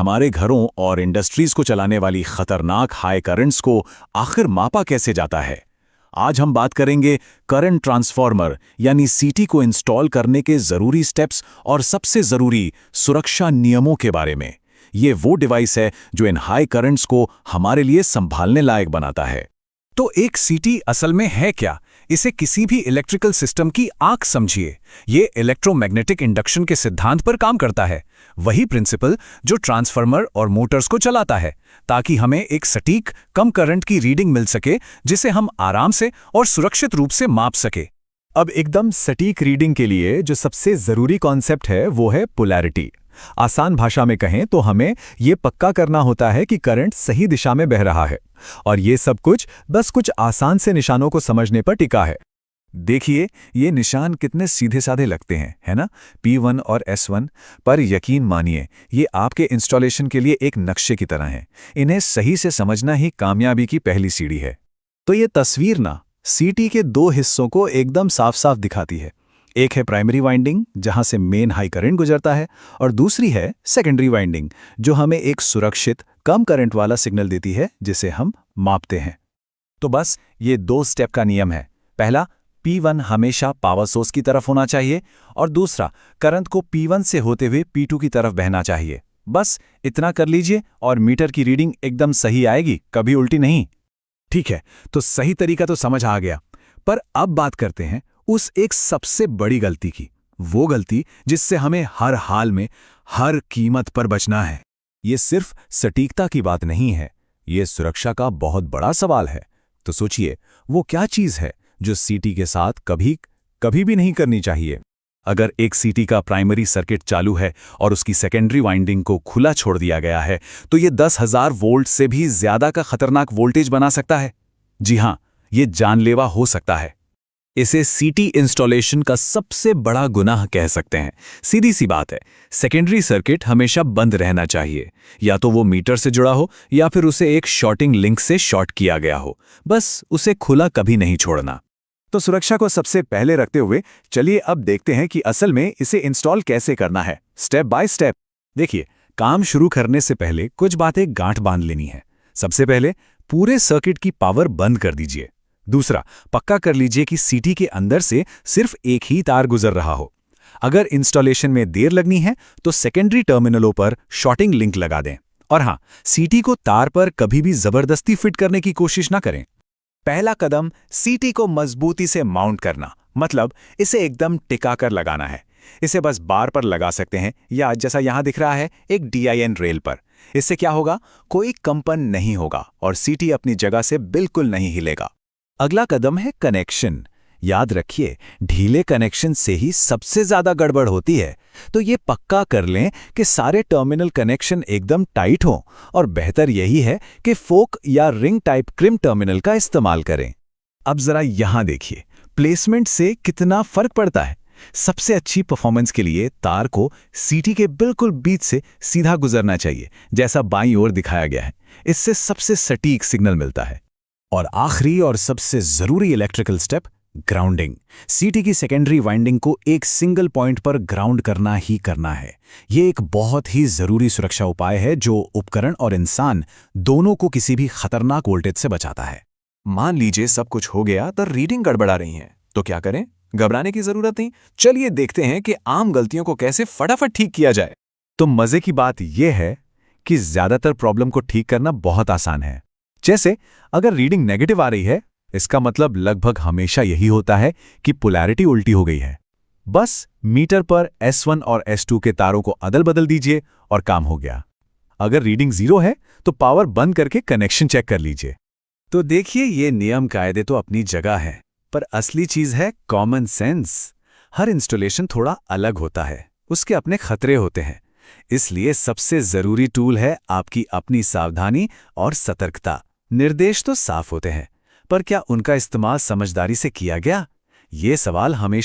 हमारे घरों और इंडस्ट्रीज को चलाने वाली खतरनाक हाई करंट्स को आखिर मापा कैसे जाता है। आज हम बात करेंगे करंट ट्रांसफार्मर यानी सीटी को इंस्टॉल करने के ज़रूरी स्टेप्स और सबसे ज़रूरी सुरक्षा नियमों के बारे में। ये वो डिवाइस है जो इन हाई करंट्स को हमारे लिए संभालने लायक बनाता है। तो एक सीटी असल में है क्या? इसे किसी भी इलेक्ट्रिकल सिस्टम की आंख समझिए। ये इलेक्ट्रोमैग्नेटिक इंडक्शन के सिद्धांत पर काम करता है, वही प्रिंसिपल जो ट्रांसफार्मर और मोटर्स को चलाता है, ताकि हमें एक सटीक कम करंट की रीडिंग मिल सके जिसे हम आराम से और सुरक्षित रूप से माप सके। अब एकदम सटीक रीडिंग के लिए जो सबसे ज़रूरी कॉन्सेप्ट है वो है पोलैरिटी। आसान भाषा में कहें तो हमें ये पक्का करना होता है कि करंट सही दिशा में बह रहा है, और ये सब कुछ बस कुछ आसान से निशानों को समझने पर टिका है। देखिए ये निशान कितने सीधे साधे लगते हैं, है ना? P1 और S1, पर यकीन मानिए ये आपके इंस्टॉलेशन के लिए एक नक्शे की तरह हैं। इन्हें सही से समझना ही कामयाबी की पहली सीढ़ी है। तो ये तस्वीर ना सीटी के दो हिस्सों को एकदम साफ साफ दिखाती है। एक है प्राइमरी वाइंडिंग जहां से मेन हाई करंट गुजरता है, और दूसरी है सेकेंडरी वाइंडिंग जो हमें एक सुरक्षित कम करंट वाला सिग्नल देती है जिसे हम मापते हैं। तो बस ये दो स्टेप का नियम है। पहला, P1 हमेशा पावर सोर्स की तरफ होना चाहिए, और दूसरा, करंट को P1 से होते हुए P2 की तरफ बहना चाहिए। बस इतना कर लीजिए और मीटर की रीडिंग एकदम सही आएगी, कभी उल्टी नहीं। ठीक है, तो सही तरीका तो समझ आ गया, पर अब बात करते हैं उस एक सबसे बड़ी गलती की, वो गलती जिससे हमें हर हाल में हर कीमत पर बचना है। ये सिर्फ सटीकता की बात नहीं है, ये सुरक्षा का बहुत बड़ा सवाल है। तो सोचिए वो क्या चीज़ है जो सीटी के साथ कभी भी नहीं करनी चाहिए। अगर एक सीटी का प्राइमरी सर्किट चालू है और उसकी सेकेंडरी वाइंडिंग को खुला छोड़ दिया गया है, तो ये 10,000 वोल्ट से भी ज्यादा का खतरनाक वोल्टेज बना सकता है। जी हां, ये जानलेवा हो सकता है। इसे सीटी इंस्टॉलेशन का सबसे बड़ा गुनाह कह सकते हैं। सीधी सी बात है, सेकेंडरी सर्किट हमेशा बंद रहना चाहिए, या तो वो मीटर से जुड़ा हो या फिर उसे एक शॉर्टिंग लिंक से शॉर्ट किया गया हो। बस उसे खुला कभी नहीं छोड़ना। तो सुरक्षा को सबसे पहले रखते हुए चलिए अब देखते हैं कि असल में इसे इंस्टॉल कैसे करना है, स्टेप बाय स्टेप। देखिए, काम शुरू करने से पहले कुछ बातें गांठ बांध लेनी है। सबसे पहले पूरे सर्किट की पावर बंद कर दीजिए। दूसरा, पक्का कर लीजिए कि सीटी के अंदर से सिर्फ एक ही तार गुजर रहा हो। अगर इंस्टॉलेशन में देर लगनी है तो सेकेंडरी टर्मिनलों पर शॉर्टिंग लिंक लगा दें। और हां, सीटी को तार पर कभी भी जबरदस्ती फिट करने की कोशिश ना करें। पहला कदम सीटी को मजबूती से माउंट करना, मतलब इसे एकदम टिका कर लगाना है। इसे बस बार पर लगा सकते हैं, या जैसा यहां दिख रहा है एक DIN रेल पर। इससे क्या होगा, कोई कंपन नहीं होगा और सीटी अपनी जगह से बिल्कुल नहीं हिलेगा। अगला कदम है कनेक्शन। याद रखिए, ढीले कनेक्शन से ही सबसे ज्यादा गड़बड़ होती है, तो ये पक्का कर लें कि सारे टर्मिनल कनेक्शन एकदम टाइट हों, और बेहतर यही है कि फोक या रिंग टाइप क्रिम टर्मिनल का इस्तेमाल करें। अब जरा यहां देखिए, प्लेसमेंट से कितना फर्क पड़ता है। सबसे अच्छी परफॉर्मेंस के लिए तार को सीटी के बिल्कुल बीच से सीधा गुजरना चाहिए, जैसा बाईं ओर दिखाया गया है। इससे सबसे सटीक सिग्नल मिलता है। और आखिरी और सबसे जरूरी इलेक्ट्रिकल स्टेप, ग्राउंडिंग। सीटी की सेकेंडरी वाइंडिंग को एक सिंगल पॉइंट पर ग्राउंड करना ही करना है। ये एक बहुत ही जरूरी सुरक्षा उपाय है जो उपकरण और इंसान दोनों को किसी भी खतरनाक वोल्टेज से बचाता है। मान लीजिए सब कुछ हो गया तो रीडिंग गड़बड़ा रही है, तो क्या करें? घबराने की जरूरत नहीं। चलिए देखते हैं कि आम गलतियों को कैसे फटाफट ठीक किया जाए। तो मजे की बात यह है कि ज्यादातर प्रॉब्लम को ठीक करना बहुत आसान है। जैसे अगर रीडिंग नेगेटिव आ रही है, इसका मतलब लगभग हमेशा यही होता है कि पोलैरिटी उल्टी हो गई है। बस मीटर पर S1 और S2 के तारों को अदल बदल दीजिए और काम हो गया। अगर रीडिंग 0 है तो पावर बंद करके कनेक्शन चेक कर लीजिए। तो देखिए, ये नियम कायदे तो अपनी जगह है, पर असली चीज है कॉमन सेंस। हर इंस्टॉलेशन थोड़ा अलग होता है, उसके अपने खतरे होते हैं। इसलिए सबसे जरूरी टूल है आपकी अपनी सावधानी और सतर्कता। निर्देश तो साफ होते हैं, पर क्या उनका इस्तेमाल समझदारी से किया गया? ये सवाल हमेशा